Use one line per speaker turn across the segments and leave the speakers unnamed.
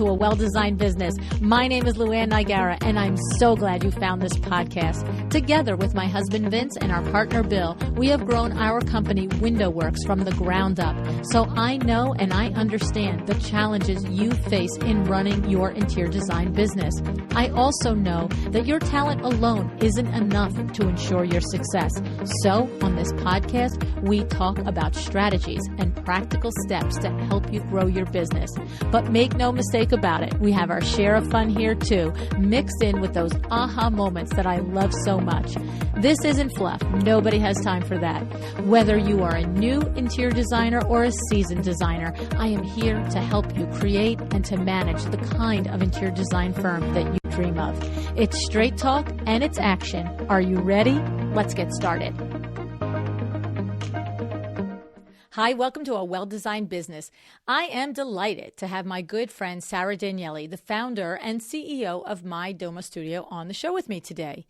to A Well-Designed Business. My name is Luann Nigara, and I'm so glad you found this podcast. Together with my husband Vince and our partner Bill, we have grown our company WindowWorks from the ground up. So I know and I understand the challenges you face in running your interior design business. I also know that your talent alone isn't enough to ensure your success. So on this podcast, we talk about strategies and practical steps to help you grow your business. But make no mistake about it, we have our share of fun here too, mixed in with those aha moments that I love so much. This isn't fluff. Nobody has time for that. Whether you are a new interior designer or a seasoned designer, I am here to help you create and to manage the kind of interior design firm that you dream of. It's straight talk and it's action. Are you ready? Let's get started. Hi, welcome to A Well-Designed Business. I am delighted to have my good friend Sarah Daniele, the founder and CEO of Mydoma Studio, on the show with me today.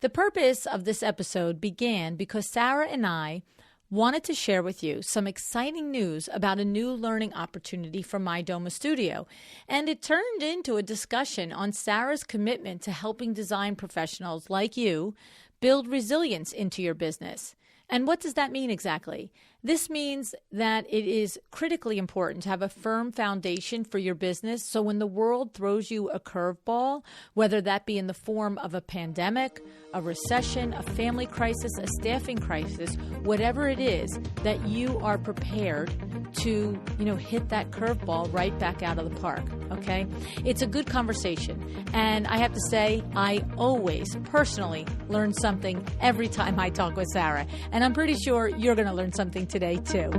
The purpose of this episode began because Sarah and I wanted to share with you some exciting news about a new learning opportunity for Mydoma Studio. And it turned into a discussion on Sarah's commitment to helping design professionals like you build resilience into your business. And what does that mean exactly? This means that it is critically important to have a firm foundation for your business so when the world throws you a curveball, whether that be in the form of a pandemic, a recession, a family crisis, a staffing crisis, whatever it is, that you are prepared to, hit that curveball right back out of the park, okay? It's a good conversation. And I have to say, I always personally learn something every time I talk with Sarah. And I'm pretty sure you're going to learn something today too.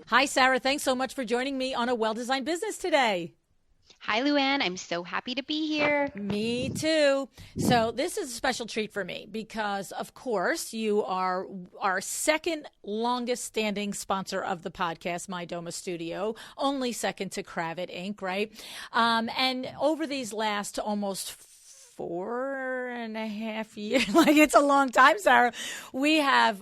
Hi, Sarah. Thanks so much for joining me on A Well-Designed Business today.
Hi, Luann. I'm so happy to be here.
Me too. So this is a special treat for me because, of course, you are our second longest standing sponsor of the podcast, Mydoma Studio, only second to Kravit Inc., right? And over these last almost 4.5 years, like it's a long time, Sarah, we have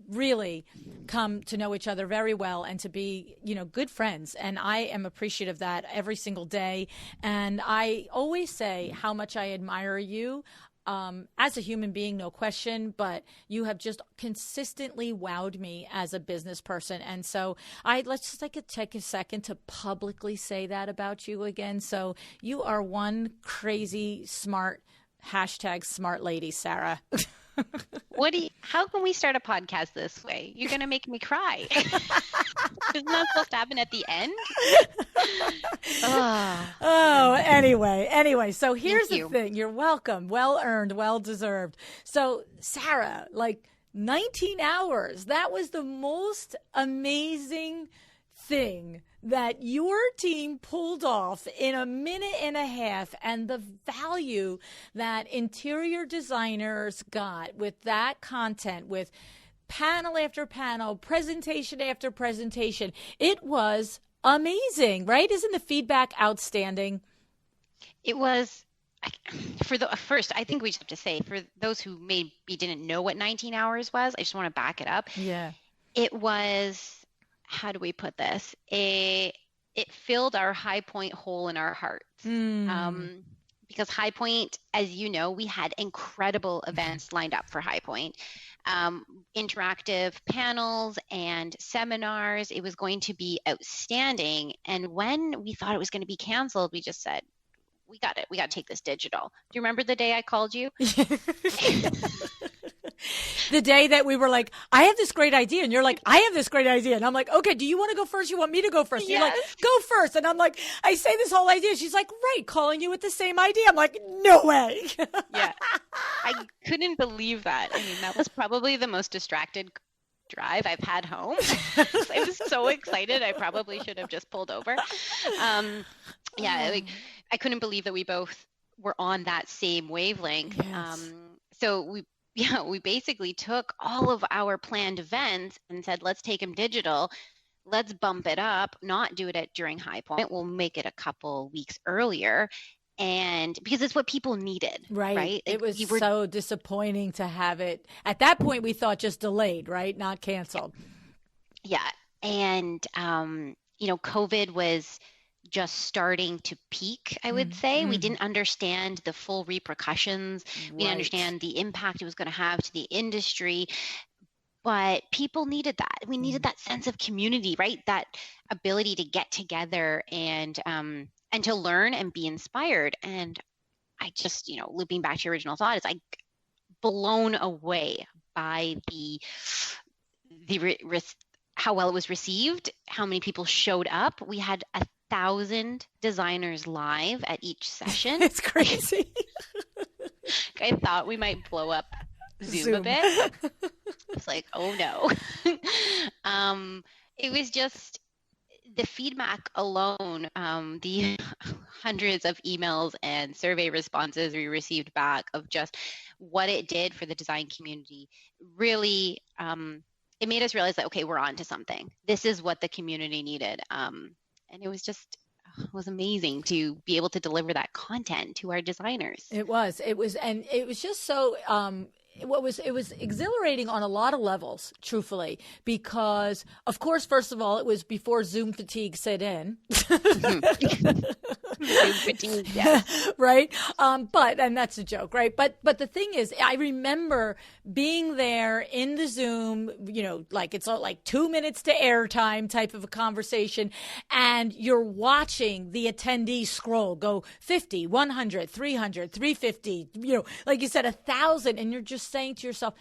really come to know each other very well and to be, good friends. And I am appreciative of that every single day. And I always say how much I admire you as a human being, no question, but you have just consistently wowed me as a business person. And so let's just take a second to publicly say that about you again. So you are one crazy, smart, #smart lady, Sarah.
How can we start a podcast this way? You're going to make me cry. Isn't that supposed to happen at the end?
Anyway. So here's the thing. You're welcome. Well earned, well deserved. So Sarah, 19 hours, that was the most amazing thing that your team pulled off in a minute and a half, and the value that interior designers got with that content, with panel after panel, presentation after presentation. It was amazing, right? Isn't the feedback outstanding?
It was. First, I think we just have to say, for those who maybe didn't know what 19 hours was, I just want to back it up.
Yeah.
It was, how do we put this? It filled our High Point hole in our hearts. Because High Point, as you know, we had incredible events lined up for High Point. Interactive panels and seminars. It was going to be outstanding. And when we thought it was going to be canceled, we just said, we got to take this digital. Do you remember the day I called you?
The day that we were like, I have this great idea. And you're like, I have this great idea. And I'm like, okay, do you want to go first? You want me to go first?
Yes.
You're like, go first. And I'm like, I say this whole idea. She's like, right, calling you with the same idea. I'm like, no way.
Yeah. I couldn't believe that. I mean, that was probably the most distracted drive I've had home. I was so excited. I probably should have just pulled over. I couldn't believe that we both were on that same wavelength.
Yes.
So we basically took all of our planned events and said, let's take them digital. Let's bump it up, not do it during High Point. We'll make it a couple weeks earlier. And because it's what people needed, right?
It was so disappointing to have it. At that point, we thought just delayed, right? Not canceled.
Yeah. And, COVID was just starting to peak, I would say. We didn't understand the full repercussions. We didn't understand the impact it was going to have to the industry. But people needed that. We needed that sense of community, right? That ability to get together and to learn and be inspired. And I just, looping back to your original thought, is like blown away by how well it was received, how many people showed up. We had 1,000 designers live at each session.
It's crazy.
I thought we might blow up Zoom a bit. It's like, oh no. It was just the feedback alone, the hundreds of emails and survey responses we received back of just what it did for the design community. Really, it made us realize that, okay, we're on to something. This is what the community needed. And it was amazing to be able to deliver that content to our designers.
It was just so, it was exhilarating on a lot of levels, truthfully, because of course, first of all, it was before Zoom fatigue set in. Zoom
fatigue, yes.
Right. And that's a joke, right? But the thing is, I remember being there in the Zoom, like it's like 2 minutes to airtime type of a conversation. And you're watching the attendees scroll, go 50, 100, 300, 350, like you said, 1,000. And you're just saying to yourself,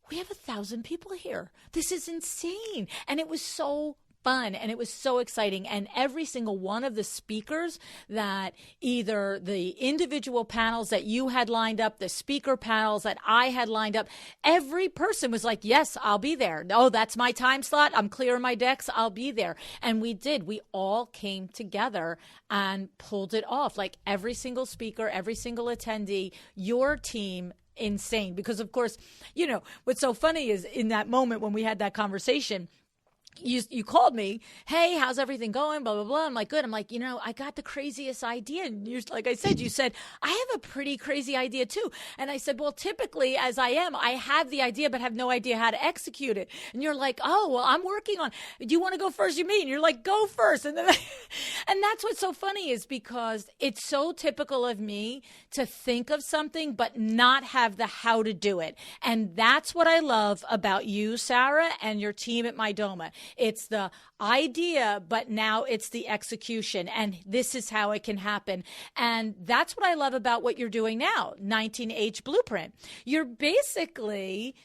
we have 1,000 people here. This is insane. And it was so fun and it was so exciting. And every single one of the speakers, that either the individual panels that you had lined up, the speaker panels that I had lined up, every person was like, yes, I'll be there. Oh, that's my time slot. I'm clearing my decks. I'll be there. And we did. We all came together and pulled it off. Like every single speaker, every single attendee, your team, insane. Because of course, what's so funny is in that moment when we had that conversation, you called me, hey, how's everything going? Blah, blah, blah. I'm like, good. I'm like, I got the craziest idea. And like I said, you said, I have a pretty crazy idea too. And I said, well, typically as I have the idea, but have no idea how to execute it. And you're like, oh, well, I'm working on, do you want to go first? You mean? You're like, go first. And then, and that's what's so funny is because it's so typical of me to think of something, but not have the how to do it. And that's what I love about you, Sarah, and your team at Mydoma. It's the idea, but now it's the execution. And this is how it can happen. And that's what I love about what you're doing now, 19H Blueprint. You're basically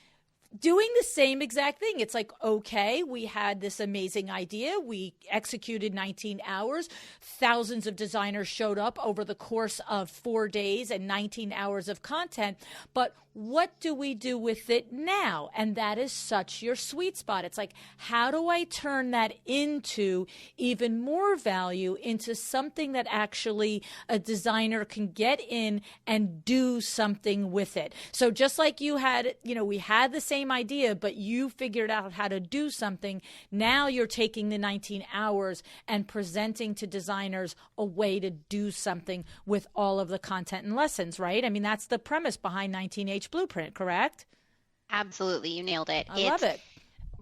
doing the same exact thing. It's like, okay, we had this amazing idea. We executed 19 hours. Thousands of designers showed up over the course of 4 days and 19 hours of content. But what do we do with it now? And that is such your sweet spot. It's like, how do I turn that into even more value, into something that actually a designer can get in and do something with it? So just like you had, we had the same idea, but you figured out how to do something. Now you're taking the 19 hours and presenting to designers a way to do something with all of the content and lessons, right? I mean, that's the premise behind 19H Blueprint, correct?
Absolutely. You nailed it.
I love it.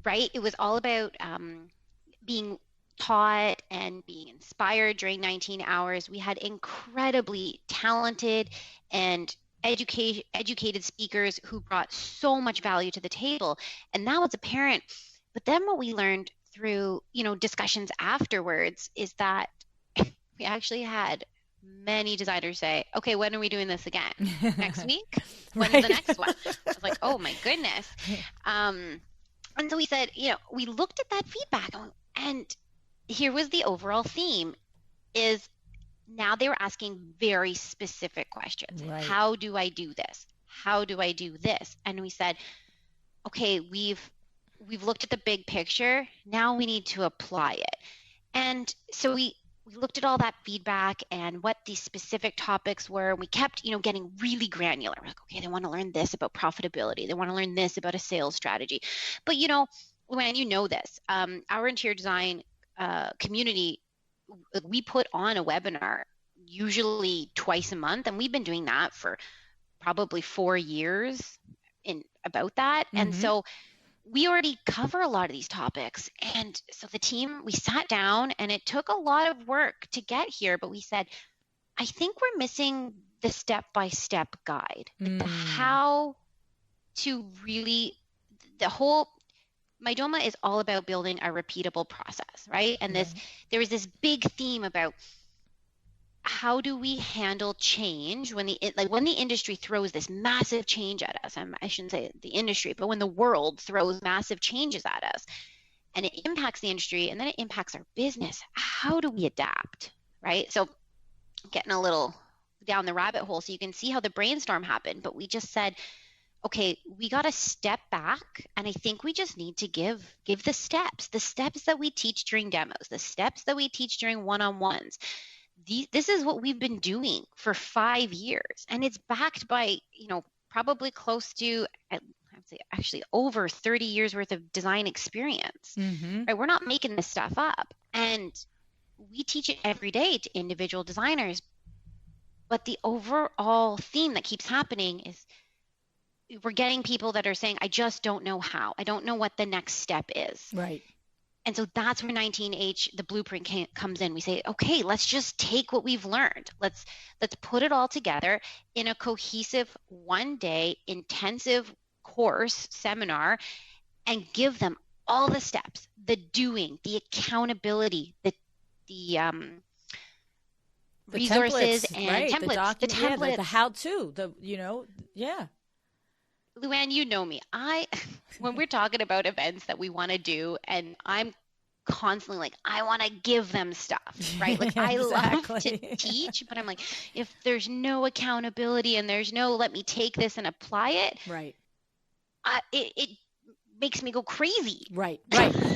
Right. It was all about being taught and being inspired during 19 hours. We had incredibly talented and educated speakers who brought so much value to the table. And that was apparent. But then what we learned through, discussions afterwards is that we actually had many designers say, okay, when are we doing this again? Next week? When's the next one? I was like, oh my goodness. And so we said, we looked at that feedback and here was the overall theme is now they were asking very specific questions. Right. How do I do this? How do I do this? And we said, okay, we've looked at the big picture. Now we need to apply it. And so we looked at all that feedback and what these specific topics were. We kept, getting really granular. We're like, okay, they want to learn this about profitability. They want to learn this about a sales strategy. But, when this, our interior design community, we put on a webinar usually twice a month. And we've been doing that for probably 4 years about that. Mm-hmm. And so we already cover a lot of these topics. And so the team, we sat down, and it took a lot of work to get here, but we said, I think we're missing the step-by-step guide, like the how to really, the whole Mydoma is all about building a repeatable process, right? And there is this big theme about how do we handle change when the industry throws this massive change at us. I shouldn't say the industry, but when the world throws massive changes at us, and it impacts the industry, and then it impacts our business. How do we adapt, right? So getting a little down the rabbit hole so you can see how the brainstorm happened, but we just said, okay, we got to step back, and I think we just need to give the steps that we teach during demos, the steps that we teach during one-on-ones. This is what we've been doing for 5 years, and it's backed by, probably close to, I'd say actually over 30 years worth of design experience. Right? We're not making this stuff up, and we teach it every day to individual designers. But the overall theme that keeps happening is we're getting people that are saying, I just don't know how. I don't know what the next step is.
Right.
And so that's where 19H, the blueprint comes in. We say, okay, let's just take what we've learned. Let's put it all together in a cohesive 1-day intensive course seminar and give them all the steps, the doing, the accountability, the resources
templates,
and
right,
templates, the templates,
the how-to,
Luann, you know me. When we're talking about events that we want to do, and I'm constantly like, I want to give them stuff, right? Like I love to teach, but I'm like, if there's no accountability and there's no, let me take this and apply it,
right?
It makes me go crazy.
Right.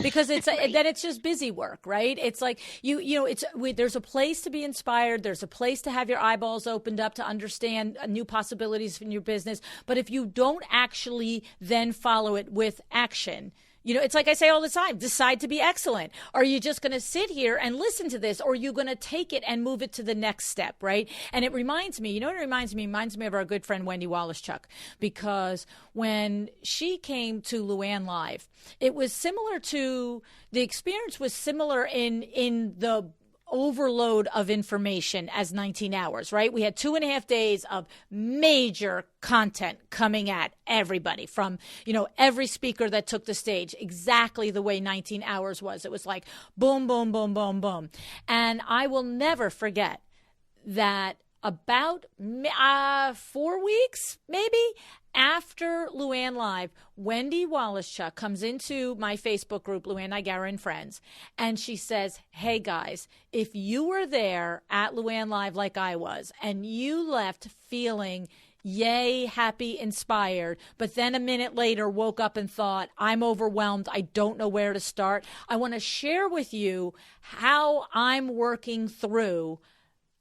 Because it's then it's just busy work, right? It's like there's a place to be inspired. There's a place to have your eyeballs opened up to understand new possibilities in your business. But if you don't actually then follow it with action, it's like I say all the time, decide to be excellent. Are you just going to sit here and listen to this, or are you going to take it and move it to the next step, right? And it reminds me, it reminds me of our good friend Wendy Wallace-Chuck, because when she came to Luann Live, it was similar to, the experience was similar in the overload of information as 19 hours, right? We had 2.5 days of major content coming at everybody from, every speaker that took the stage, exactly the way 19 hours was. It was like boom, boom, boom, boom, boom. And I will never forget that about 4 weeks, maybe, after Luann Live, Wendy Wallace-Chuck comes into my Facebook group, Luann Nigara and Friends, and she says, hey guys, if you were there at Luann Live like I was, and you left feeling yay, happy, inspired, but then a minute later woke up and thought, I'm overwhelmed, I don't know where to start, I want to share with you how I'm working through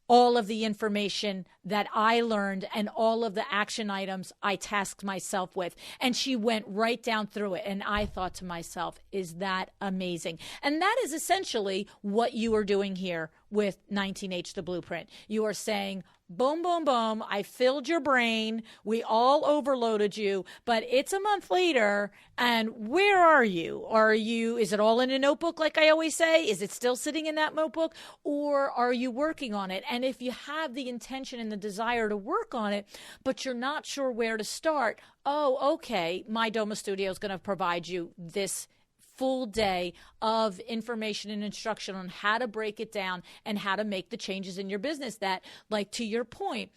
all of the information that I learned and all of the action items I tasked myself with. And she went right down through it. And I thought to myself, is that amazing? And that is essentially what you are doing here with 19H, the blueprint. You are saying, boom, boom, boom, I filled your brain. We all overloaded you, but it's a month later. And where are you? Is it all in a notebook, like I always say? Is it still sitting in that notebook? Or are you working on it? And if you have the intention and the desire to work on it, but you're not sure where to start, okay, Mydoma Studio is going to provide you this full day of information and instruction on how to break it down and how to make the changes in your business that, like to your point,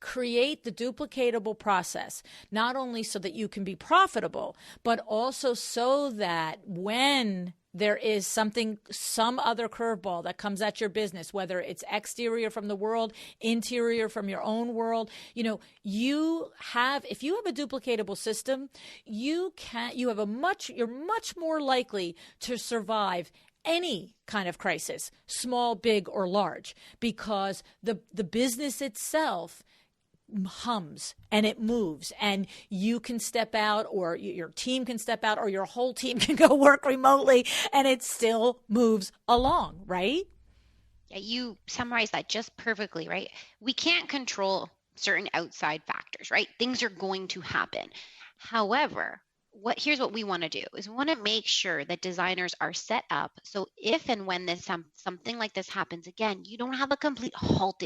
create the duplicatable process, not only so that you can be profitable, but also so that when there is some other curveball that comes at your business, whether it's exterior from the world, interior from your own world, if you have a duplicatable system, you're much more likely to survive any kind of crisis, small, big, or large, because the business itself hums and it moves, and you can step out, or your team can step out, or your whole team can go work remotely, and it still moves along, right?
Yeah, you summarized that just perfectly, right? We can't control certain outside factors, right? Things are going to happen. However, here's what we want to do is we want to make sure that designers are set up so if and when this something like this happens again, you don't have a complete halt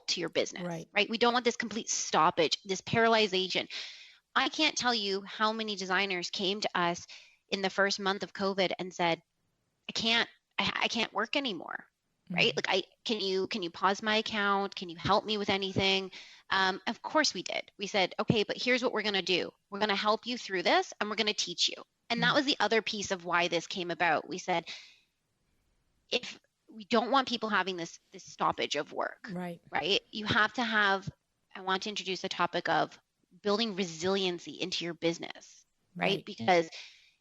to your business, right? We don't want this complete stoppage, this paralyzation. I can't tell you how many designers came to us in the first month of COVID and said, I can't work anymore. Right? Like can you pause my account? Can you help me with anything? Of course we did. We said, okay, but here's what we're going to do. We're going to help you through this and we're going to teach you. And that was the other piece of why this came about. We said, if we don't want people having this stoppage of work, right? You have to have, I want to introduce the topic of building resiliency into your business, right? Because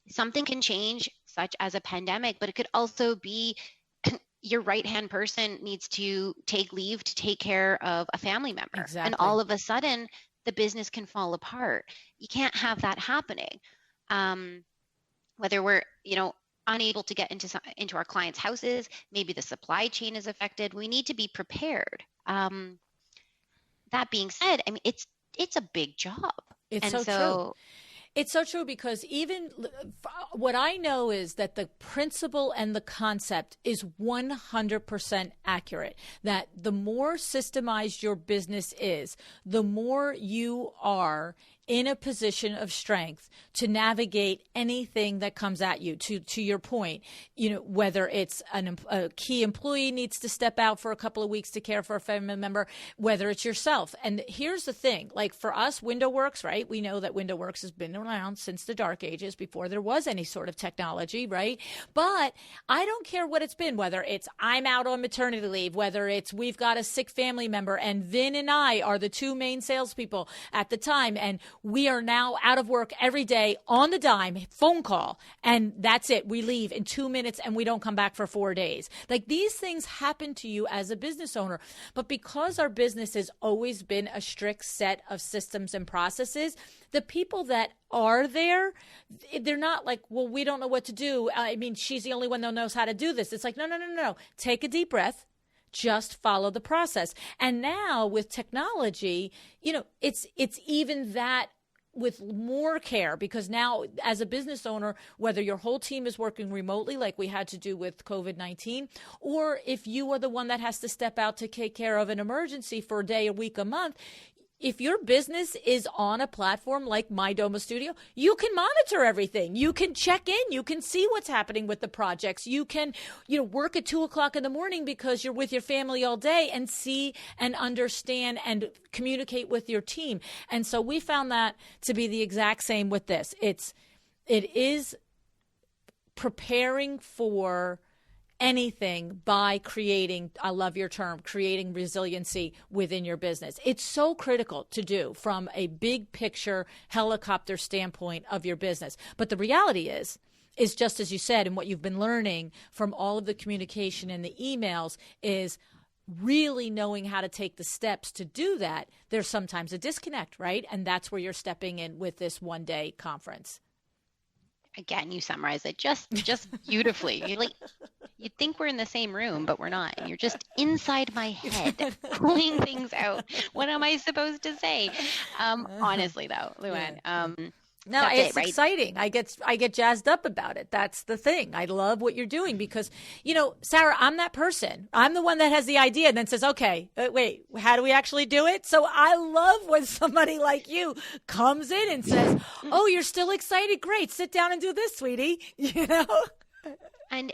something can change, such as a pandemic, but it could also be your right-hand person needs to take leave to take care of a family member. Exactly. And all of a sudden, the business can fall apart. You can't have that happening. Whether we're, unable to get into our clients' houses, maybe the supply chain is affected. We need to be prepared. That being said, I mean, it's a big job.
It's so true. It's so true because even what I know is that the principle and the concept is 100% accurate, that the more systemized your business is, the more you are in a position of strength to navigate anything that comes at you. To your point, whether it's a key employee needs to step out for a couple of weeks to care for a family member, whether it's yourself. And here's the thing, like for us, WindowWorks, right? We know that WindowWorks has been around since the dark ages, before there was any sort of technology, right? But I don't care what it's been, whether it's I'm out on maternity leave, whether it's we've got a sick family member and Vin and I are the two main salespeople at the time, and we are now out of work every day on the dime, phone call, and that's it. We leave in 2 minutes and we don't come back for 4 days. Like these things happen to you as a business owner. But because our business has always been a strict set of systems and processes, the people that are there, they're not like, well, we don't know what to do. I mean, she's the only one that knows how to do this. It's like, no. Take a deep breath. Just follow the process. And now with technology, it's even that with more care, because now as a business owner, whether your whole team is working remotely like we had to do with COVID-19, or if you are the one that has to step out to take care of an emergency for a day, a week, a month, if your business is on a platform like Mydoma Studio, you can monitor everything. You can check in. You can see what's happening with the projects. You can, work at 2:00 in the morning because you're with your family all day and see and understand and communicate with your team. And so we found that to be the exact same with this. It is preparing for anything by creating, I love your term, creating resiliency within your business. It's so critical to do from a big picture helicopter standpoint of your business. But the reality is just as you said, and what you've been learning from all of the communication and the emails is really knowing how to take the steps to do that. There's sometimes a disconnect, right? And that's where you're stepping in with this one-day conference.
Again, you summarize it just beautifully. You'd think we're in the same room, but we're not. You're just inside my head, pulling things out. What am I supposed to say? Honestly, though, Luann,
no, it's exciting. I get jazzed up about it. That's the thing. I love what you're doing because, Sarah, I'm that person. I'm the one that has the idea and then says, okay, wait, how do we actually do it? So I love when somebody like you comes in and says, oh, you're still excited? Great. Sit down and do this, sweetie.
And,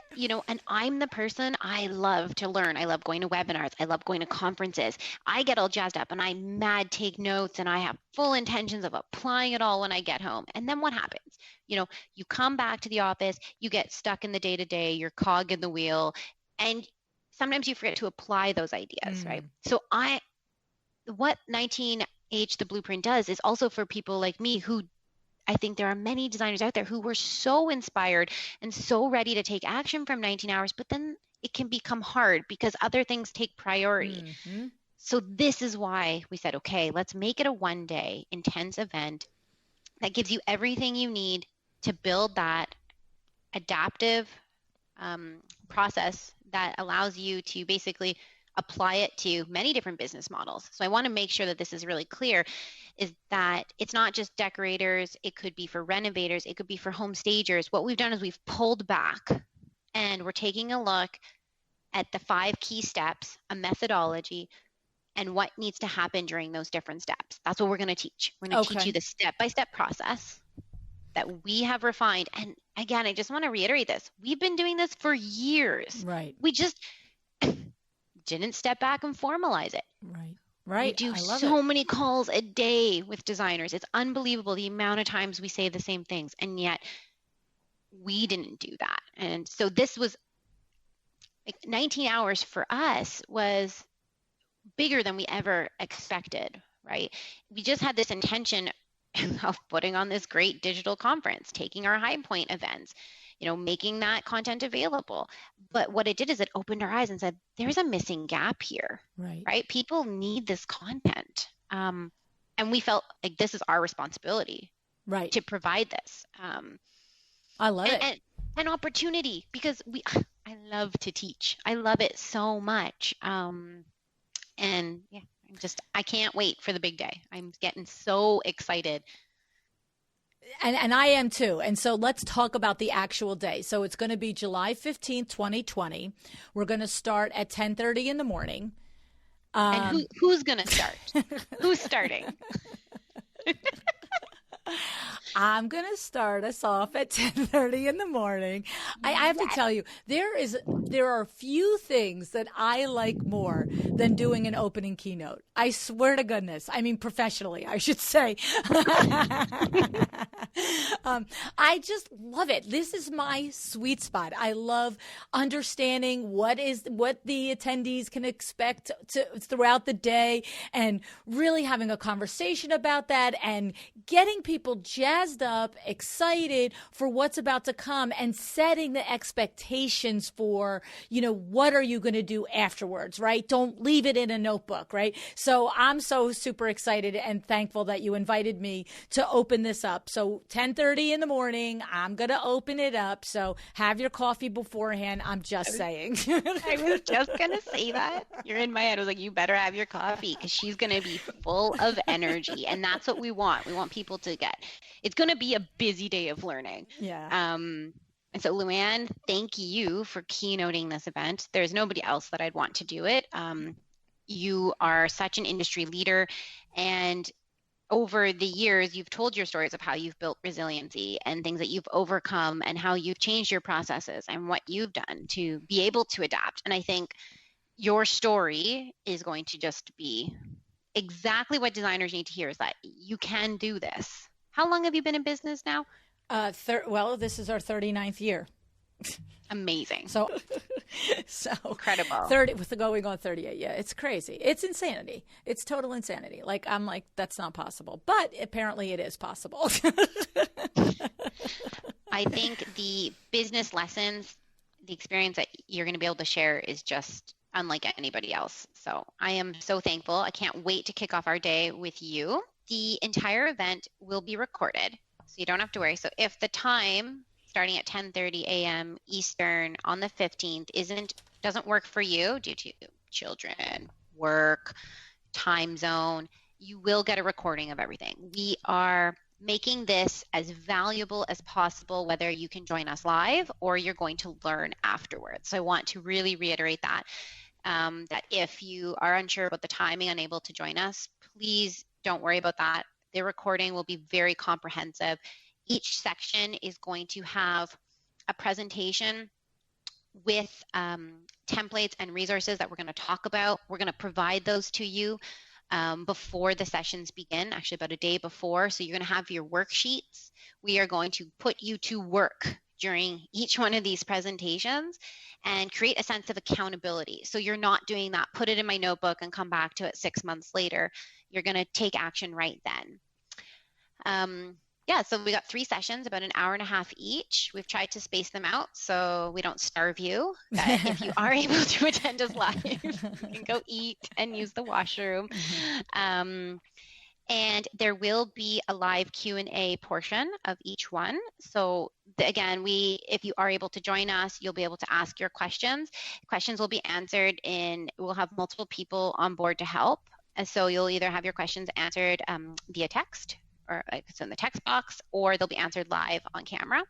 and I'm the person, I love to learn. I love going to webinars. I love going to conferences. I get all jazzed up and I take notes and I have full intentions of applying it all when I get home. And then what happens? You come back to the office, you get stuck in the day-to-day, you're cog in the wheel, and sometimes you forget to apply those ideas, right? So what 19H, the blueprint does is also for people like me who I think there are many designers out there who were so inspired and so ready to take action from 19 hours, but then it can become hard because other things take priority. Mm-hmm. So this is why we said, okay, let's make it a one-day intense event that gives you everything you need to build that adaptive process that allows you to basically apply it to many different business models. So I want to make sure that this is really clear, is that it's not just decorators, it could be for renovators, it could be for home stagers. What we've done is we've pulled back and we're taking a look at the 5 key steps, a methodology, and what needs to happen during those different steps. That's what we're going to teach. We're going to teach you the step-by-step process that we have refined. And again, I just want to reiterate this. We've been doing this for years.
Right.
We just didn't step back and formalize it.
Right. Right.
We do so many calls a day with designers. It's unbelievable the amount of times we say the same things, and yet we didn't do that. And so this was like 19 hours for us was bigger than we ever expected, right? We just had this intention of putting on this great digital conference, taking our high point events, making that content available. But what it did is it opened our eyes and said, there's a missing gap here, right? People need this content. And we felt like this is our responsibility,
right,
to provide this.
I love it.
And an opportunity, because I love to teach. I love it so much. And yeah, I can't wait for the big day. I'm getting so excited.
And I am too. And so let's talk about the actual day. So it's going to be July 15th, 2020. We're going to start at 10:30 in the morning.
And who's going to start? Who's starting?
I'm going to start us off at 10:30 in the morning. I have to tell you, there are few things that I like more than doing an opening keynote. I swear to goodness. I mean, professionally, I should say. I just love it. This is my sweet spot. I love understanding what the attendees can expect throughout the day, and really having a conversation about that and getting people jazzed up, excited for what's about to come, and setting the expectations for, what are you going to do afterwards, right? Don't leave it in a notebook, right? So I'm so super excited and thankful that you invited me to open this up. So 10:30 in the morning, I'm going to open it up. So have your coffee beforehand. I'm just saying.
I was just going to say that. You're in my head. I was like, you better have your coffee, because she's going to be full of energy. And that's what we want. We want people to get. It's going to be a busy day of learning.
Yeah.
And so, Luann, thank you for keynoting this event. There's nobody else that I'd want to do it. You are such an industry leader, and over the years, you've told your stories of how you've built resiliency and things that you've overcome and how you've changed your processes and what you've done to be able to adapt. And I think your story is going to just be exactly what designers need to hear, is that you can do this. How long have you been in business now?
Well, this is our 39th year.
Amazing.
So
incredible.
30 with the going on 38. Yeah, it's crazy. It's insanity. It's total insanity. I'm like, that's not possible. But apparently it is possible.
I think the business lessons, the experience that you're going to be able to share is just unlike anybody else. So I am so thankful. I can't wait to kick off our day with you. The entire event will be recorded, so you don't have to worry. So if the time starting at 10:30 a.m. Eastern on the 15th doesn't work for you due to children, work, time zone, you will get a recording of everything. We are making this as valuable as possible, whether you can join us live or you're going to learn afterwards. So I want to really reiterate that, that if you are unsure about the timing, unable to join us, please don't worry about that. The recording will be very comprehensive. Each section is going to have a presentation with templates and resources that we're going to talk about. We're going to provide those to you before the sessions begin, actually about a day before. So you're going to have your worksheets. We are going to put you to work during each one of these presentations and create a sense of accountability. So you're not doing that, put it in my notebook and come back to it 6 months later. You're going to take action right then. So we got 3 sessions, about an hour and a half each. We've tried to space them out so we don't starve you. That if you are able to attend us live, you can go eat and use the washroom. And there will be a live Q&A portion of each one. So again, if you are able to join us, you'll be able to ask your questions. Questions will be answered we'll have multiple people on board to help. And so you'll either have your questions answered via text, or so in the text box, or they'll be answered live on camera.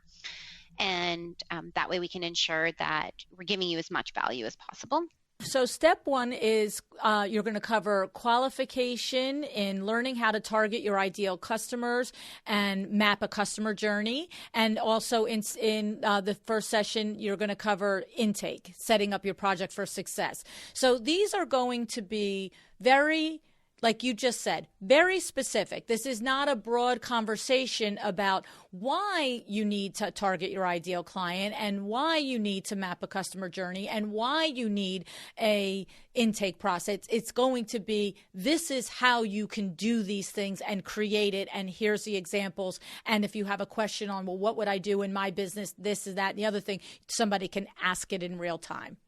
And that way we can ensure that we're giving you as much value as possible.
So step one is you're going to cover qualification in learning how to target your ideal customers and map a customer journey. And also in the first session, you're going to cover intake, setting up your project for success. So these are going to be very, like you just said, very specific. This is not a broad conversation about why you need to target your ideal client and why you need to map a customer journey and why you need a intake process. It's going to be, this is how you can do these things and create it, and here's the examples. And if you have a question on, well, what would I do in my business, this is that, and the other thing, somebody can ask it in real time.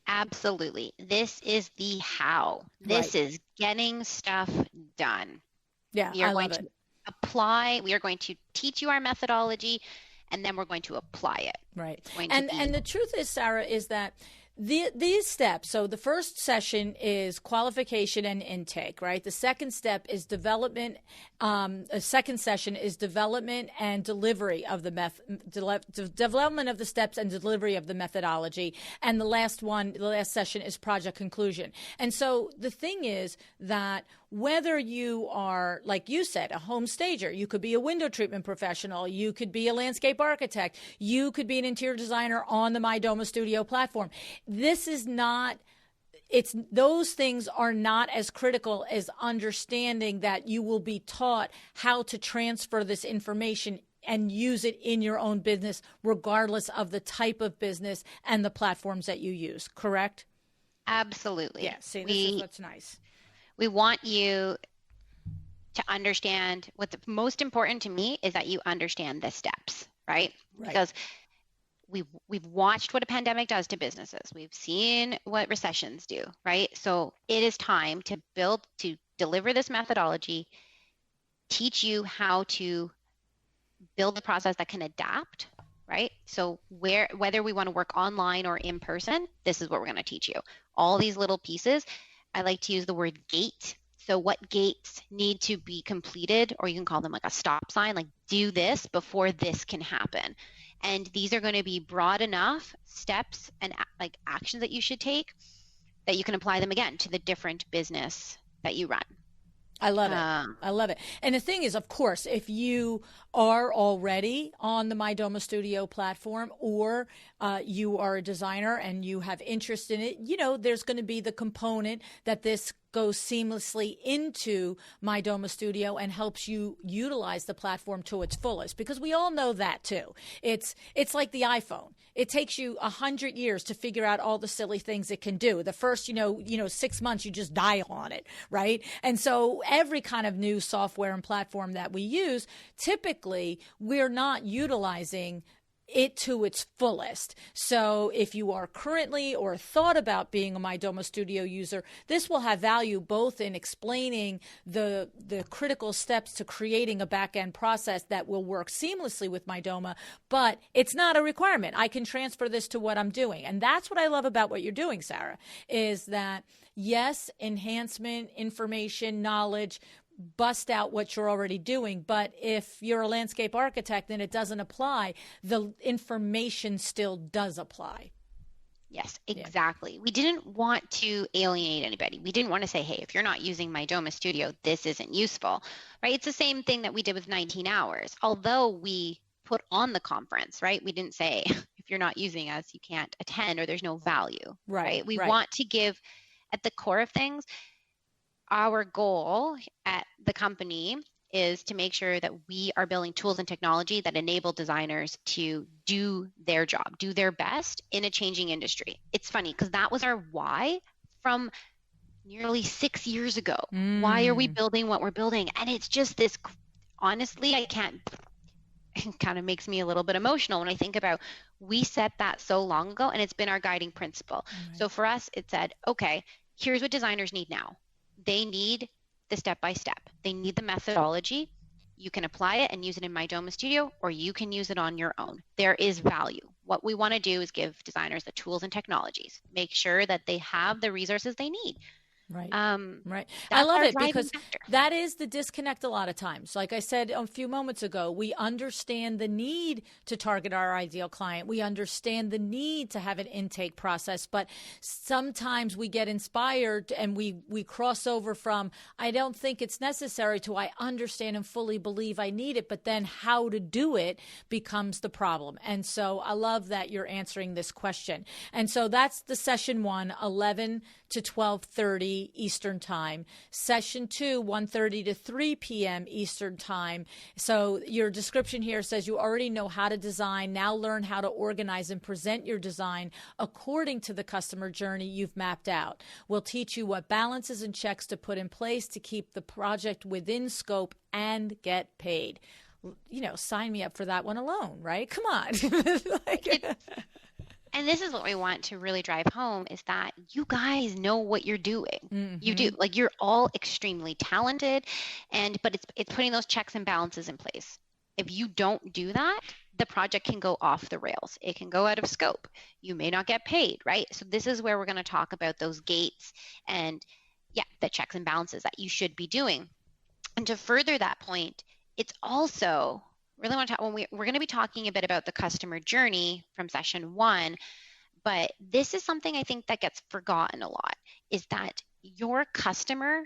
Absolutely. This is the how. This is getting stuff done.
Yeah, I love it.
We are going to teach you our methodology, and then we're going to apply it.
Right. And the truth is, Sarah, is that these steps, so the first session is qualification and intake, right? The second step is development. A second session is development and delivery of the development of the steps and delivery of the methodology. And the last session is project conclusion. And so the thing is that whether you are, like you said, a home stager, you could be a window treatment professional, you could be a landscape architect, you could be an interior designer on the Mydoma Studio platform. Those things are not as critical as understanding that you will be taught how to transfer this information and use it in your own business, regardless of the type of business and the platforms that you use, correct?
Absolutely.
Yeah, see, this is what's nice.
We want you to understand what's most important to me is that you understand the steps, right? Because we've watched what a pandemic does to businesses. We've seen what recessions do, right? So it is time to deliver this methodology, teach you how to build a process that can adapt, right? So whether we want to work online or in person, this is what we're going to teach you. All these little pieces. I like to use the word gate. So what gates need to be completed, or you can call them like a stop sign, like do this before this can happen. And these are going to be broad enough steps and like actions that you should take that you can apply them again to the different business that you run.
I love it. I love it. And the thing is, of course, if you are already on the Mydoma Studio platform, or you are a designer and you have interest in it, there's going to be the component that this goes seamlessly into Mydoma Studio and helps you utilize the platform to its fullest, because we all know that too. It's like the iPhone. It takes you 100 years to figure out all the silly things it can do. The first, 6 months, you just dial on it, right? And so every kind of new software and platform that we use, typically we're not utilizing it to its fullest. So if you are currently or thought about being a Mydoma Studio user, this will have value both in explaining the critical steps to creating a back-end process that will work seamlessly with Mydoma, but it's not a requirement. I can transfer this to what I'm doing. And that's what I love about what you're doing, Sarah, is that yes, enhancement, information, knowledge, bust out what you're already doing. But if you're a landscape architect and it doesn't apply, the information still does apply.
Yes, exactly. Yeah. We didn't want to alienate anybody. We didn't want to say, hey, if you're not using Mydoma Studio, this isn't useful, right? It's the same thing that we did with 19 hours. Although we put on the conference, right? We didn't say, if you're not using us, you can't attend or there's no value, right? We want to give, at the core of things, our goal at the company is to make sure that we are building tools and technology that enable designers to do their job, do their best in a changing industry. It's funny because that was our why from nearly 6 years ago. Why are we building what we're building? And it's just this, honestly, it kind of makes me a little bit emotional when I think about we set that so long ago and it's been our guiding principle. Right. So for us, it said, okay, here's what designers need now. They need the step-by-step. They need the methodology. You can apply it and use it in Mydoma Studio, or you can use it on your own. There is value. What we want to do is give designers the tools and technologies, make sure that they have the resources they need.
Right. Right.
That's
I love
our
it
driving
because
factor.
that is the disconnect a lot of times. Like I said a few moments ago, we understand the need to target our ideal client. We understand the need to have an intake process, but sometimes we get inspired and we cross over from, I don't think it's necessary, to I understand and fully believe I need it, but then how to do it becomes the problem. And so I love that you're answering this question. And so that's the session 1, 11 to 12:30 Eastern Time. Session 2, 1:30 to 3 p.m. Eastern Time. So your description here says you already know how to design. Now learn how to organize and present your design according to the customer journey you've mapped out. We'll teach you what balances and checks to put in place to keep the project within scope and get paid. You know, sign me up for that one alone, right? Come on.
And this is what we want to really drive home, is that you guys know what you're doing. Mm-hmm. You do. Like, you're all extremely talented, but it's putting those checks and balances in place. If you don't do that, the project can go off the rails. It can go out of scope. You may not get paid, right? So this is where we're going to talk about those gates and, the checks and balances that you should be doing. And to further that point, it's also really want to talk, we're going to be talking a bit about the customer journey from session 1, but this is something I think that gets forgotten a lot, is that your customer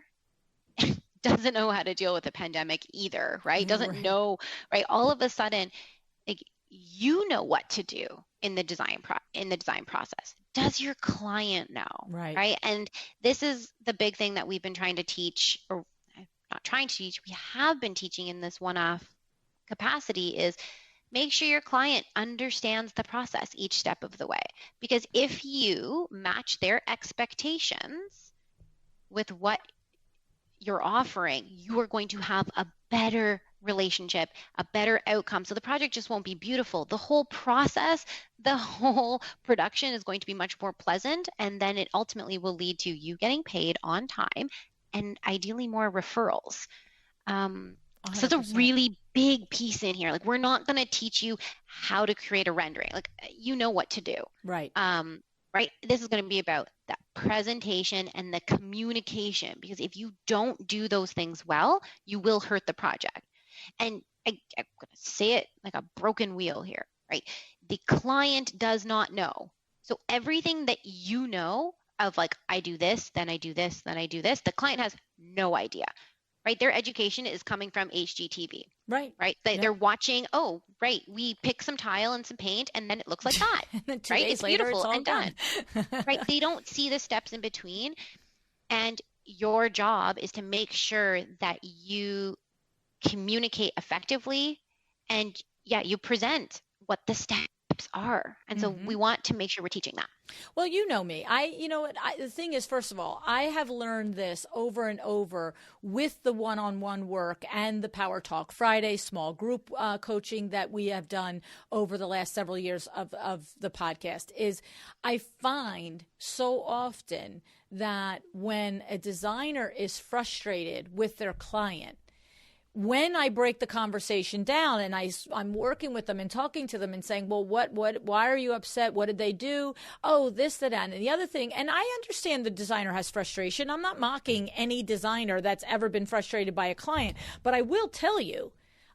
doesn't know how to deal with a pandemic either, right? Doesn't know, right? All of a sudden, like, you know what to do in the design process. Does your client know, right? And this is the big thing that we've been trying to teach, or not trying to teach, we have been teaching in this one-off capacity, is make sure your client understands the process each step of the way. Because if you match their expectations with what you're offering, you are going to have a better relationship, a better outcome. So the project just won't be beautiful. The whole process, the whole production is going to be much more pleasant. And then it ultimately will lead to you getting paid on time and ideally more referrals. 100%. So it's a really big piece in here. Like, we're not going to teach you how to create a rendering. Like, you know what to do. Right. Right. This is going to be about that presentation and the communication, because if you don't do those things well, you will hurt the project. And I'm going to say it like a broken wheel here, right? The client does not know. So everything that you know of, like, I do this, then I do this, then I do this, the client has no idea. Right? Their education is coming from HGTV. Right. They're watching, we pick some tile and some paint and then it looks like that.
And 2
right?
days
It's
later,
beautiful
it's all
and done. Right? They don't see the steps in between. And your job is to make sure that you communicate effectively and you present what the steps are. And so we want to make sure we're teaching that.
Well, you know me. The thing is, first of all, I have learned this over and over with the one-on-one work and the Power Talk Friday small group coaching that we have done over the last several years of the podcast, is I find so often that when a designer is frustrated with their client, when I break the conversation down and I'm working with them and talking to them and saying, well, why are you upset? What did they do? Oh, this, that, and the other thing. And I understand the designer has frustration. I'm not mocking any designer that's ever been frustrated by a client, but I will tell you,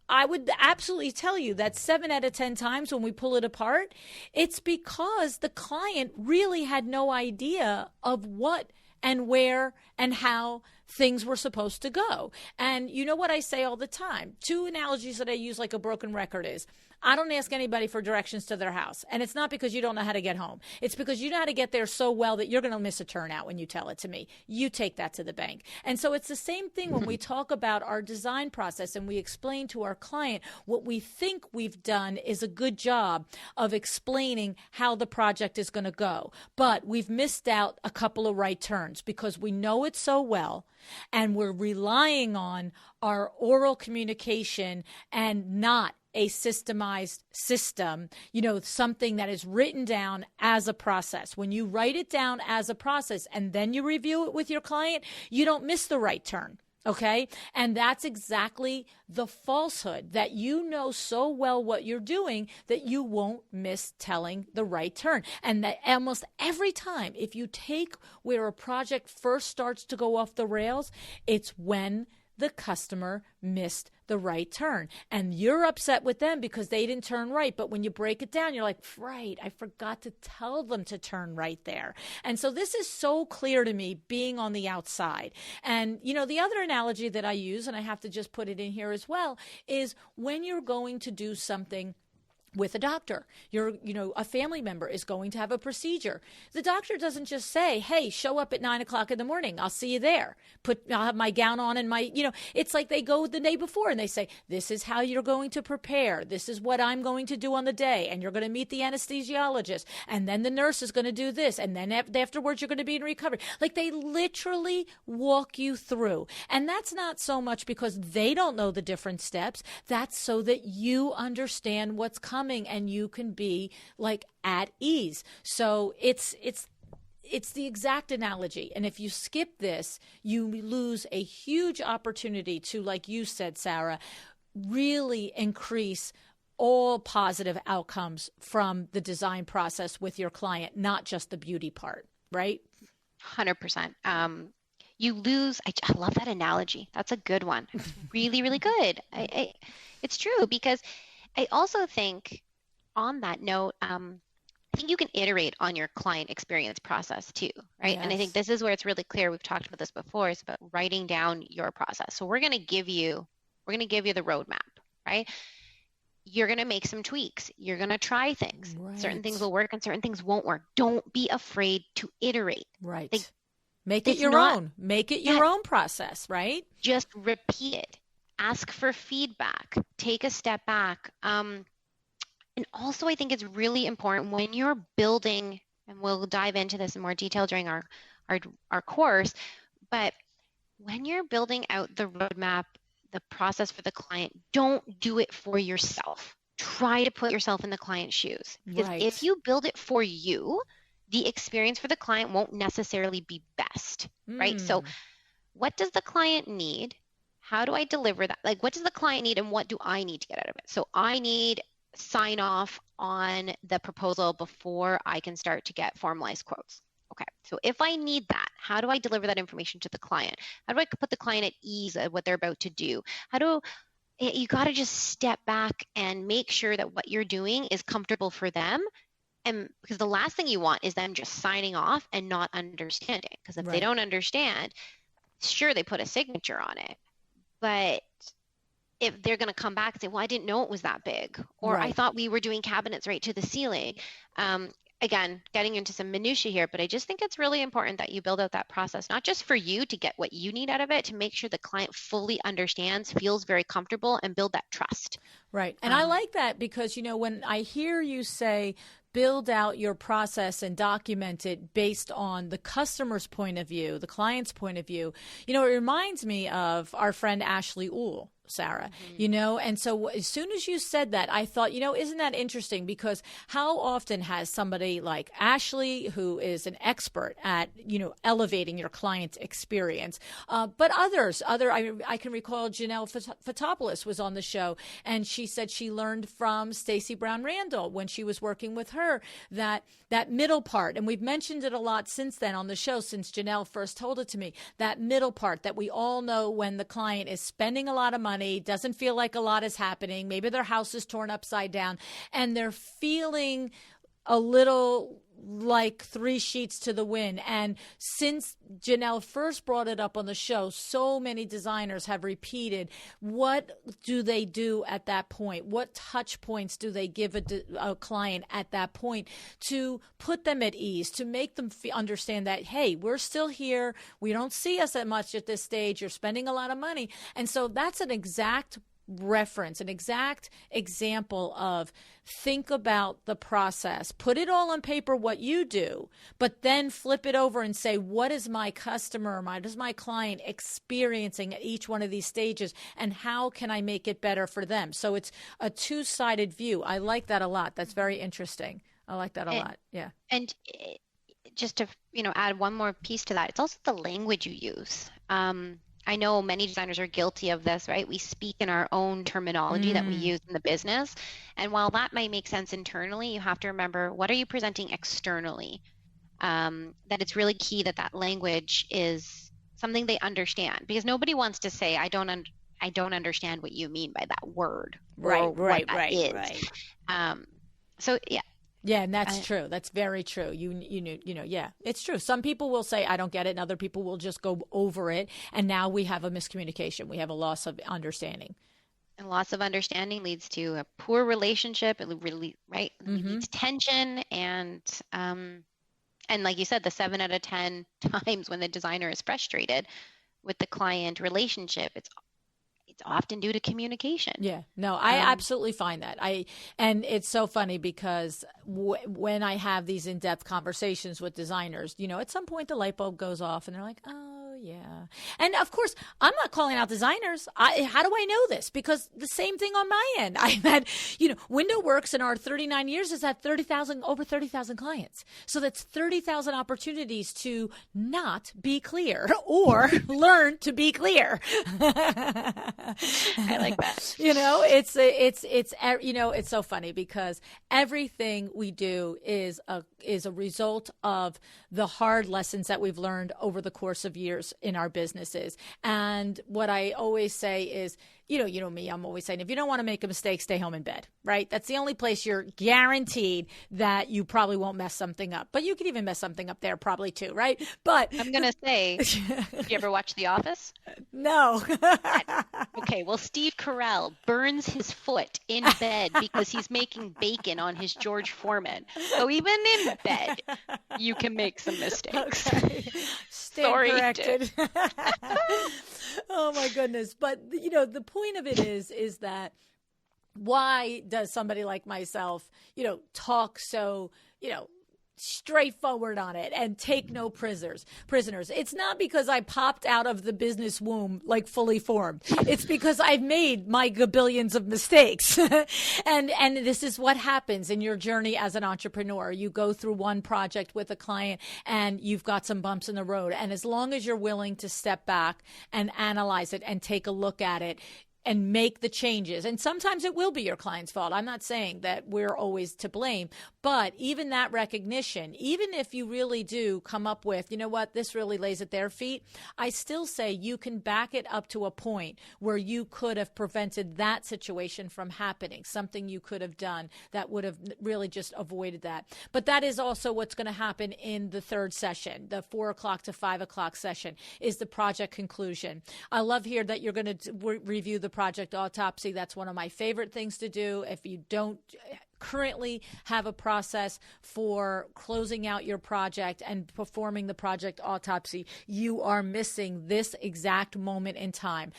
I would absolutely tell you that 7 out of 10 times when we pull it apart, it's because the client really had no idea of what and where and how things were supposed to go. And you know what I say all the time? 2 analogies that I use like a broken record is, I don't ask anybody for directions to their house. And it's not because you don't know how to get home. It's because you know how to get there so well that you're going to miss a turnout when you tell it to me. You take that to the bank. And so it's the same thing when we talk about our design process and we explain to our client what we think we've done is a good job of explaining how the project is going to go. But we've missed out a couple of right turns because we know it so well and we're relying on our oral communication and not a systemized system, something that is written down as a process. When you write it down as a process and then you review it with your client, you don't miss the right turn. Okay. And that's exactly the falsehood, that you know so well what you're doing that you won't miss telling the right turn. And that almost every time, if you take where a project first starts to go off the rails, it's when the customer missed the right turn. And you're upset with them because they didn't turn right. But when you break it down, you're like, right, I forgot to tell them to turn right there. And so this is so clear to me being on the outside. And, the other analogy that I use, and I have to just put it in here as well, is when you're going to do something with a doctor, a family member is going to have a procedure. The doctor doesn't just say, hey, show up at 9:00 in the morning. I'll see you there. I'll have my gown on and it's like they go the day before and they say, this is how you're going to prepare. This is what I'm going to do on the day. And you're going to meet the anesthesiologist. And then the nurse is going to do this. And then afterwards, you're going to be in recovery. Like they literally walk you through. And that's not so much because they don't know the different steps. That's so that you understand what's coming and you can be like at ease. So it's the exact analogy. And if you skip this, you lose a huge opportunity to, like you said, Sarah, really increase all positive outcomes from the design process with your client, not just the beauty part, right?
100%. You lose, I love that analogy. That's a good one. It's really, really good. It's true, because I also think on that note, I think you can iterate on your client experience process too, right? Yes. And I think this is where it's really clear. We've talked about this before. It's about writing down your process. So we're going to give you the roadmap, right? You're going to make some tweaks. You're going to try things. Right. Certain things will work and certain things won't work. Don't be afraid to iterate.
Right. Make it your own. Make it your own process, right?
Just repeat it. Ask for feedback. Take a step back. And also, I think it's really important when you're building, and we'll dive into this in more detail during our course, but when you're building out the roadmap, the process for the client, don't do it for yourself. Try to put yourself in the client's shoes. Because if you build it for you, the experience for the client won't necessarily be best, right? So what does the client need? How do I deliver that? Like, what does the client need and what do I need to get out of it? So I need sign off on the proposal before I can start to get formalized quotes. Okay, so if I need that, how do I deliver that information to the client? How do I put the client at ease at what they're about to do? You got to just step back and make sure that what you're doing is comfortable for them. And because the last thing you want is them just signing off and not understanding. Because if they don't understand, sure, they put a signature on it, but if they're going to come back and say, well, I didn't know it was that big, or I thought we were doing cabinets right to the ceiling. Again, getting into some minutiae here, but I just think it's really important that you build out that process, not just for you to get what you need out of it, to make sure the client fully understands, feels very comfortable, and build that trust.
Right. And I like that because, when I hear you say, build out your process and document it based on the customer's point of view, the client's point of view, it reminds me of our friend Ashley Uhl. Sarah, and so as soon as you said that, I thought, isn't that interesting? Because how often has somebody like Ashley, who is an expert at, elevating your client's experience, but I can recall Janelle Fotopoulos was on the show, and she said she learned from Stacey Brown Randall when she was working with her that middle part, and we've mentioned it a lot since then on the show, since Janelle first told it to me, that middle part that we all know when the client is spending a lot of money, doesn't feel like a lot is happening. Maybe their house is torn upside down and they're feeling a little like three sheets to the wind. And since Janelle first brought it up on the show, so many designers have repeated, what do they do at that point? What touch points do they give a client at that point to put them at ease, to make them understand that, hey, we're still here. We don't see us that much at this stage. You're spending a lot of money. And so that's an exact reference, an exact example of think about the process, put it all on paper what you do, but then flip it over and say, what is my customer, what is my client experiencing at each one of these stages, and how can I make it better for them? So it's a two-sided view. I like that a lot. That's very interesting. I like that a lot. Yeah.
And just to add one more piece to that, it's also the language you use. I know many designers are guilty of this, right? We speak in our own terminology that we use in the business. And while that might make sense internally, you have to remember, what are you presenting externally? That it's really key that that language is something they understand, because nobody wants to say, I don't understand what you mean by that word, or what that is. So yeah.
Yeah, and that's true. That's very true. Yeah, it's true. Some people will say, I don't get it, and other people will just go over it. And now we have a miscommunication. We have a loss of understanding.
And loss of understanding leads to a poor relationship. It really, right? It leads to tension. And like you said, the 7 out of 10 times when the designer is frustrated with the client relationship, it's often due to communication.
Yeah, no, I absolutely find that. And it's so funny because when I have these in-depth conversations with designers, at some point the light bulb goes off and they're like, oh yeah. And of course, I'm not calling out designers. How do I know this? Because the same thing on my end. I've had, WindowWorks in our 39 years has had over 30,000 clients. So that's 30,000 opportunities to not be clear or learn to be clear.
I like that.
It's so funny because everything we do is a result of the hard lessons that we've learned over the course of years in our businesses. And what I always say is, me, I'm always saying, if you don't want to make a mistake, stay home in bed, right? That's the only place you're guaranteed that you probably won't mess something up. But you could even mess something up there probably too, right? But
I'm going to say, did you ever watch The Office?
No.
Okay, well, Steve Carell burns his foot in bed because he's making bacon on his George Foreman. So even in bed, you can make some mistakes.
Okay. Stand corrected. Oh my goodness. But the point of it is that why does somebody like myself, talk so, straightforward on it and take no prisoners? It's not because I popped out of the business womb like fully formed. It's because I've made my gabillions of mistakes. and this is what happens in your journey as an entrepreneur. You go through one project with a client and you've got some bumps in the road. And as long as you're willing to step back and analyze it and take a look at it and make the changes. And sometimes it will be your client's fault. I'm not saying that we're always to blame, but even that recognition, even if you really do come up with, this really lays at their feet, I still say you can back it up to a point where you could have prevented that situation from happening, something you could have done that would have really just avoided that. But that is also what's going to happen in the third session, the 4 o'clock to 5 o'clock session, is the project conclusion. I love here that you're going to review the project autopsy. That's one of my favorite things to do. If you don't currently have a process for closing out your project and performing the project autopsy, you are missing this exact moment in time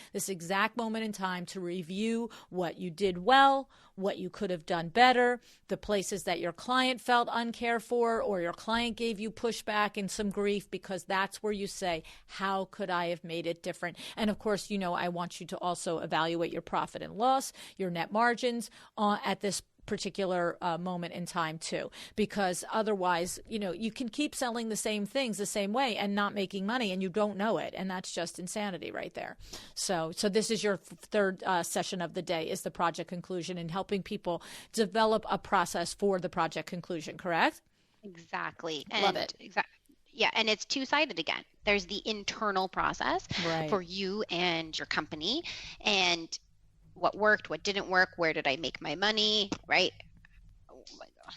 to review what you did well, what you could have done better, the places that your client felt uncared for or your client gave you pushback and some grief, because that's where you say, how could I have made it different? And of course, I want you to also evaluate your profit and loss, your net margins at this particular moment in time too, because otherwise, you can keep selling the same things the same way and not making money, and you don't know it, and that's just insanity right there. So this is your third session of the day, is the project conclusion, and helping people develop a process for the project conclusion. Correct?
Exactly.
Love it.
Exactly. Yeah, and it's two-sided again. There's the internal process for you and your company, and what worked, what didn't work, where did I make my money, right? Oh my God.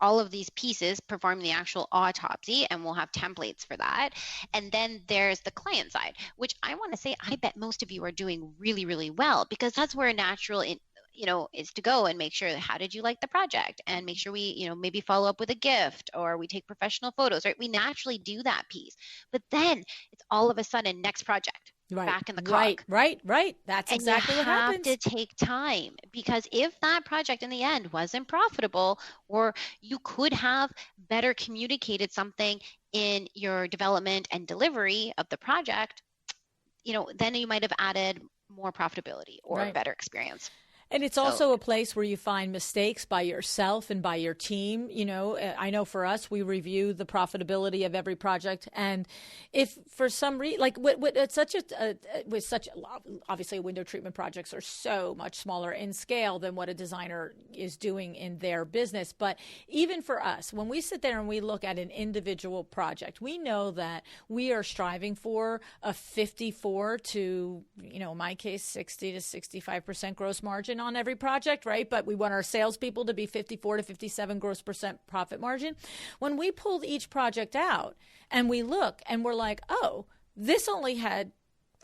All of these pieces perform the actual autopsy, and we'll have templates for that. And then there's the client side, which I want to say, I bet most of you are doing really, really well, because that's where a natural is to go and make sure, how did you like the project, and make sure we, maybe follow up with a gift, or we take professional photos, right? We naturally do that piece, but then it's all of a sudden next project. Back in the clock.
Right. That's exactly what happens.
You have to take time, because if that project in the end wasn't profitable, or you could have better communicated something in your development and delivery of the project, then you might have added more profitability or a better experience.
And it's also a place where you find mistakes by yourself and by your team. You know, I know for us, we review the profitability of every project. And if for some reason, like it's such with such, obviously window treatment projects are so much smaller in scale than what a designer is doing in their business. But even for us, when we sit there and we look at an individual project, we know that we are striving for a 54 to, in my case, 60 to 65% gross margin on every project, right? But we want our salespeople to be 54 to 57 gross percent profit margin. When we pulled each project out and we look and we're like, oh, this only had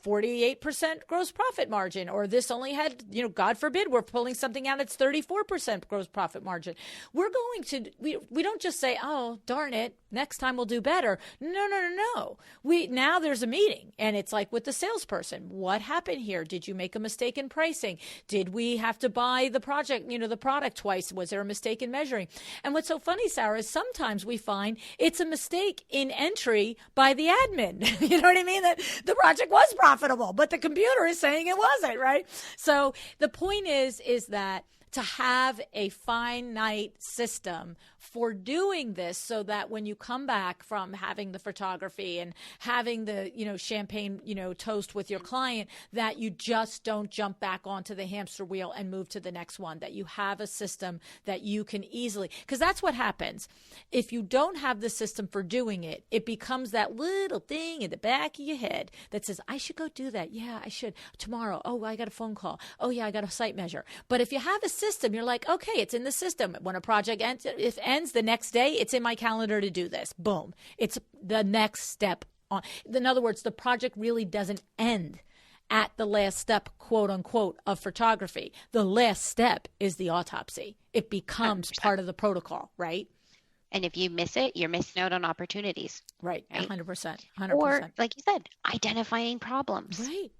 48% gross profit margin, or this only had, God forbid, we're pulling something out, it's 34% gross profit margin. We're going to, we don't just say, oh, darn it, next time we'll do better. No. Now there's a meeting, and it's like with the salesperson, what happened here? Did you make a mistake in pricing? Did we have to buy the product twice? Was there a mistake in measuring? And what's so funny, Sarah, is sometimes we find it's a mistake in entry by the admin. You know what I mean? That the project was profitable, but the computer is saying it wasn't, right? So the point is that to have a finite system for doing this, so that when you come back from having the photography and having the, champagne, toast with your client, that you just don't jump back onto the hamster wheel and move to the next one, that you have a system that you can easily, because that's what happens. If you don't have the system for doing it, it becomes that little thing in the back of your head that says, I should go do that. Yeah, I should. Tomorrow. Oh, I got a phone call. Oh yeah, I got a site measure. But if you have a system, you're like, okay, it's in the system. When a project ends the next day, it's in my calendar to do this. Boom. It's the next step on. In other words, the project really doesn't end at the last step, quote unquote, of photography. The last step is the autopsy. It becomes 100%. Part of the protocol, right?
And if you miss it, you're missing out on opportunities.
Right. 100%.
Or, like you said, identifying problems.
Right.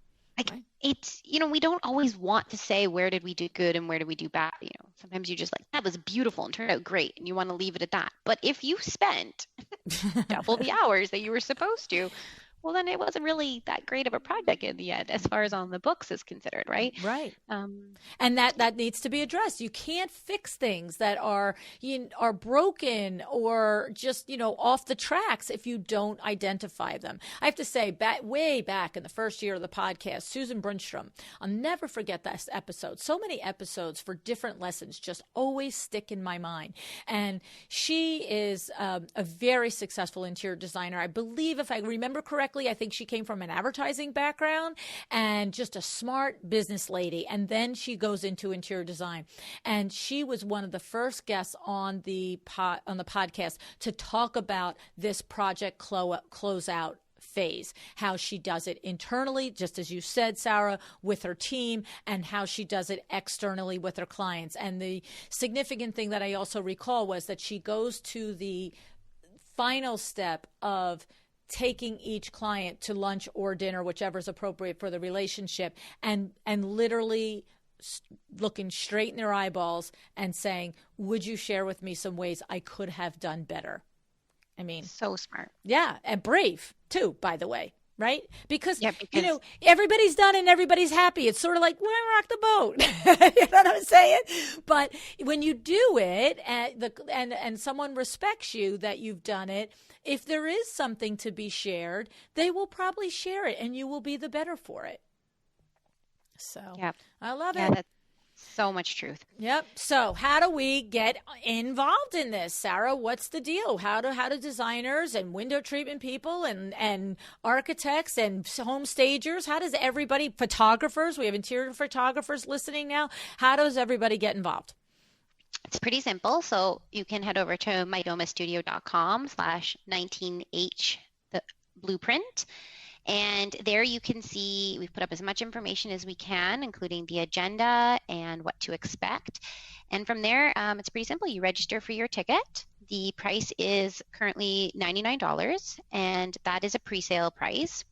It's, we don't always want to say, where did we do good and where did we do bad? Sometimes you're just like, that was beautiful and turned out great, and you want to leave it at that. But if you spent double the hours that you were supposed to, well, then it wasn't really that great of a project in the end, as far as on the books is considered, right?
Right. And that needs to be addressed. You can't fix things that are broken or just, off the tracks if you don't identify them. I have to say, way back in the first year of the podcast, Susan Brunstrom, I'll never forget this episode. So many episodes for different lessons just always stick in my mind. And she is a very successful interior designer. I believe, if I remember correctly, I think she came from an advertising background and just a smart business lady. And then she goes into interior design. And she was one of the first guests on the podcast to talk about this project closeout phase, how she does it internally, just as you said, Sarah, with her team, and how she does it externally with her clients. And the significant thing that I also recall was that she goes to the final step of taking each client to lunch or dinner, whichever is appropriate for the relationship, and literally looking straight in their eyeballs and saying, would you share with me some ways I could have done better? I mean,
so smart.
Yeah. And brave too, by the way. Right? Because, everybody's done and everybody's happy. It's sort of like, well, rock the boat. You know what I'm saying? But when you do it and someone respects you that you've done it, if there is something to be shared, they will probably share it and you will be the better for it. So I love it.
That's so much truth.
Yep. So how do we get involved in this, Sarah? What's the deal? How do designers and window treatment people and architects and home stagers, how does everybody, photographers, we have interior photographers listening now, how does everybody get involved?
It's pretty simple. So you can head over to mydomastudio.com/19H, the blueprint. And there you can see we've put up as much information as we can, including the agenda and what to expect. And from there, it's pretty simple. You register for your ticket. The price is currently $99, and that is a pre-sale price.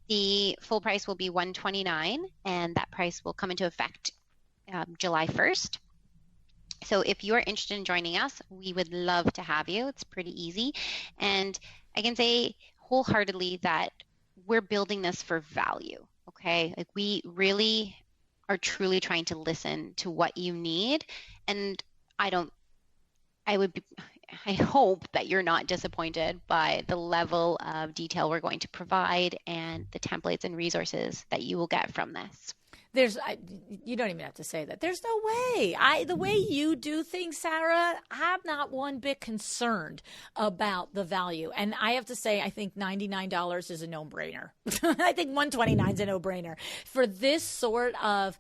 The full price will be $129, and that price will come into effect July 1st. So if you're interested in joining us, we would love to have you. It's pretty easy. And I can say wholeheartedly that we're building this for value, okay? Like we really are truly trying to listen to what you need. And I hope that you're not disappointed by the level of detail we're going to provide and the templates and resources that you will get from this.
You don't even have to say that. There's no way. The way you do things, Sarah, I'm not one bit concerned about the value. And I have to say, I think $99 is a no-brainer. I think $129 is a no-brainer for this sort of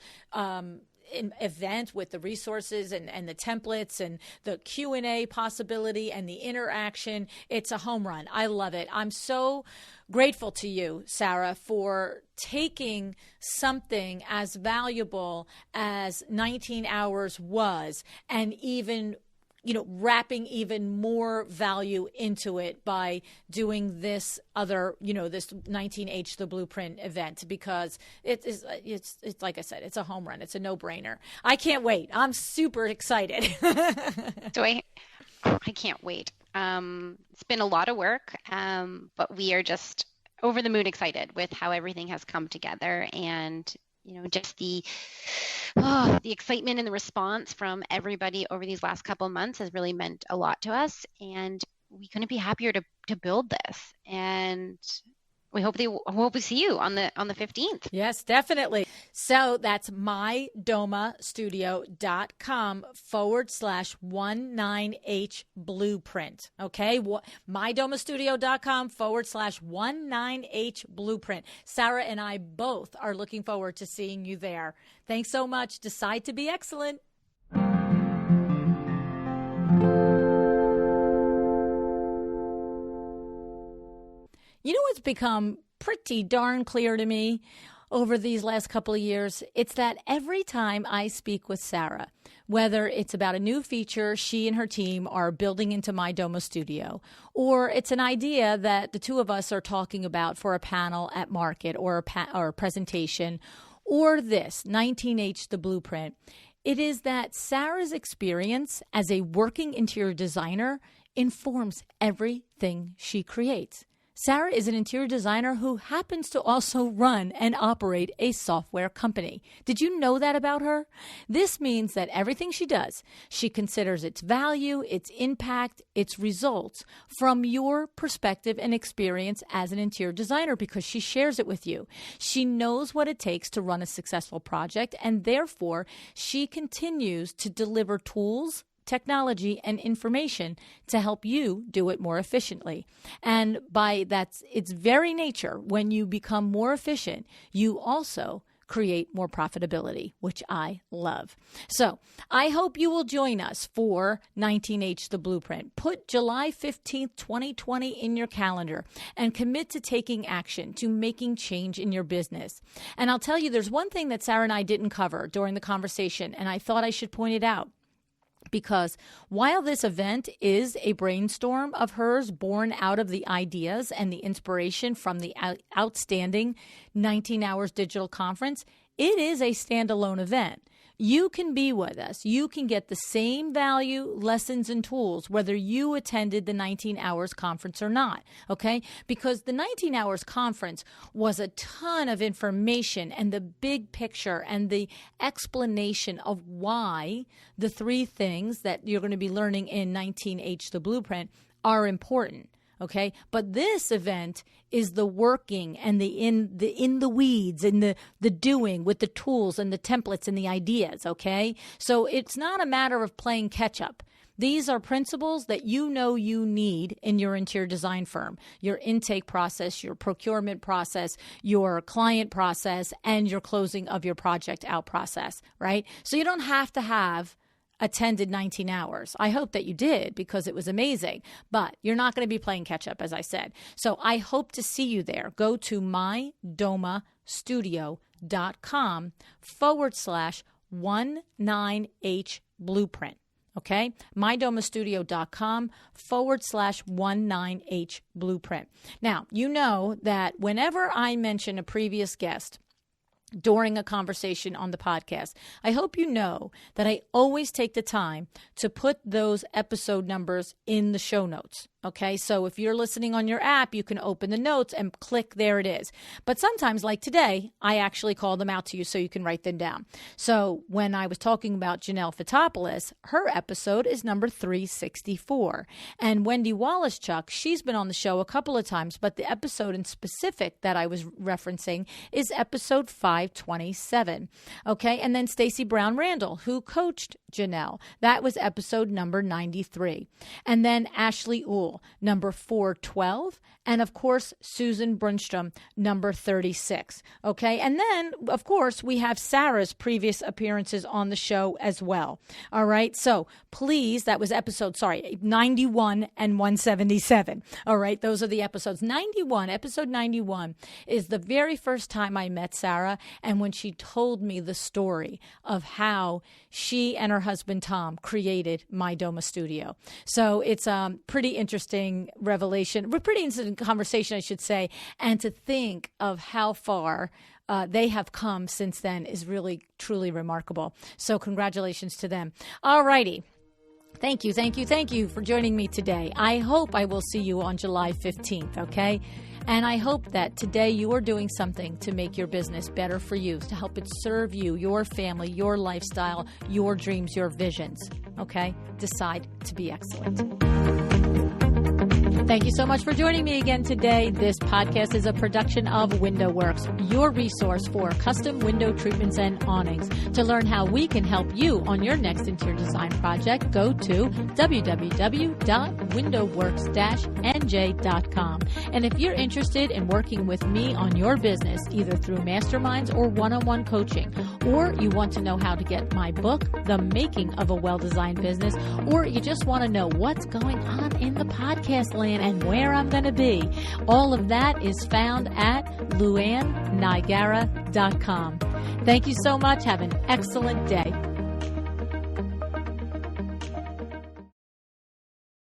event with the resources and the templates and the Q&A possibility and the interaction. It's a home run. I love it. I'm so grateful to you, Sarah, for taking something as valuable as 19 hours was and even wrapping even more value into it by doing this other, this 19H the Blueprint event, because it's like I said, it's a home run. It's a no-brainer. I can't wait. I'm super excited.
So I can't wait. It's been a lot of work, but we are just over the moon excited with how everything has come together, and just the excitement and the response from everybody over these last couple of months has really meant a lot to us, and we couldn't be happier to build this. And we hope we see you on the 15th.
Yes, definitely. So that's mydomastudio.com/19H blueprint. Okay. mydomastudio.com/19H blueprint. Sarah and I both are looking forward to seeing you there. Thanks so much. Decide to be excellent. You know what's become pretty darn clear to me over these last couple of years? It's that every time I speak with Sarah, whether it's about a new feature she and her team are building into Mydoma Studio, or it's an idea that the two of us are talking about for a panel at Market or a presentation, or this 19H the Blueprint, it is that Sarah's experience as a working interior designer informs everything she creates. Sarah is an interior designer who happens to also run and operate a software company. Did you know that about her? This means that everything she does, she considers its value, its impact, its results from your perspective and experience as an interior designer, because she shares it with you. She knows what it takes to run a successful project, and therefore she continues to deliver tools, technology, and information to help you do it more efficiently. And by its very nature, when you become more efficient, you also create more profitability, which I love. So I hope you will join us for 19H the Blueprint. Put July 15th, 2020 in your calendar and commit to taking action, to making change in your business. And I'll tell you, there's one thing that Sarah and I didn't cover during the conversation, and I thought I should point it out. Because while this event is a brainstorm of hers born out of the ideas and the inspiration from the outstanding 19 Hours Digital Conference, it is a standalone event. You can be with us. You can get the same value, lessons, and tools, whether you attended the 19 Hours Conference or not, okay? Because the 19 Hours Conference was a ton of information and the big picture and the explanation of why the three things that you're going to be learning in 19H the Blueprint are important. Okay, but this event is the working and the in the weeds and the doing with the tools and the templates and the ideas. Okay, so it's not a matter of playing catch up. These are principles that you need in your interior design firm, your intake process, your procurement process, your client process, and your closing of your project out process, right? So you don't have to have attended 19 hours. I hope that you did, because it was amazing, but you're not going to be playing catch up, as I said. So I hope to see you there. Go to mydomastudio.com/19H blueprint. Okay, mydomastudio.com/19H blueprint. Now, you know that whenever I mention a previous guest during a conversation on the podcast, I hope you know that I always take the time to put those episode numbers in the show notes. Okay, so if you're listening on your app, you can open the notes and click, there it is. But sometimes, like today, I actually call them out to you so you can write them down. So when I was talking about Janelle Fitopoulos, her episode is number 364. And Wendy Wallace-Chuck, she's been on the show a couple of times, but the episode in specific that I was referencing is episode 527. Okay, and then Stacey Brown Randall, who coached Janelle, that was episode number 93. And then Ashley Uhl, number 412, and of course, Susan Brunstrom, number 36. Okay, and then, of course, we have Sarah's previous appearances on the show as well. All right, so please, that was episode 91 and 177. All right, those are the episodes. Episode 91 is the very first time I met Sarah, and when she told me the story of how she and her husband Tom created Mydoma Studio. So it's pretty interesting revelation, pretty interesting conversation, I should say, and to think of how far they have come since then is really, truly remarkable. So congratulations to them. All righty. Thank you for joining me today. I hope I will see you on July 15th, okay? And I hope that today you are doing something to make your business better for you, to help it serve you, your family, your lifestyle, your dreams, your visions, okay? Decide to be excellent. Thank you so much for joining me again today. This podcast is a production of WindowWorks, your resource for custom window treatments and awnings. To learn how we can help you on your next interior design project, go to www.windowworks-nj.com. And if you're interested in working with me on your business, either through masterminds or one-on-one coaching, or you want to know how to get my book, The Making of a Well-Designed Business, or you just want to know what's going on in the podcast land and where I'm going to be, all of that is found at luannigara.com. Thank you so much. Have an excellent day.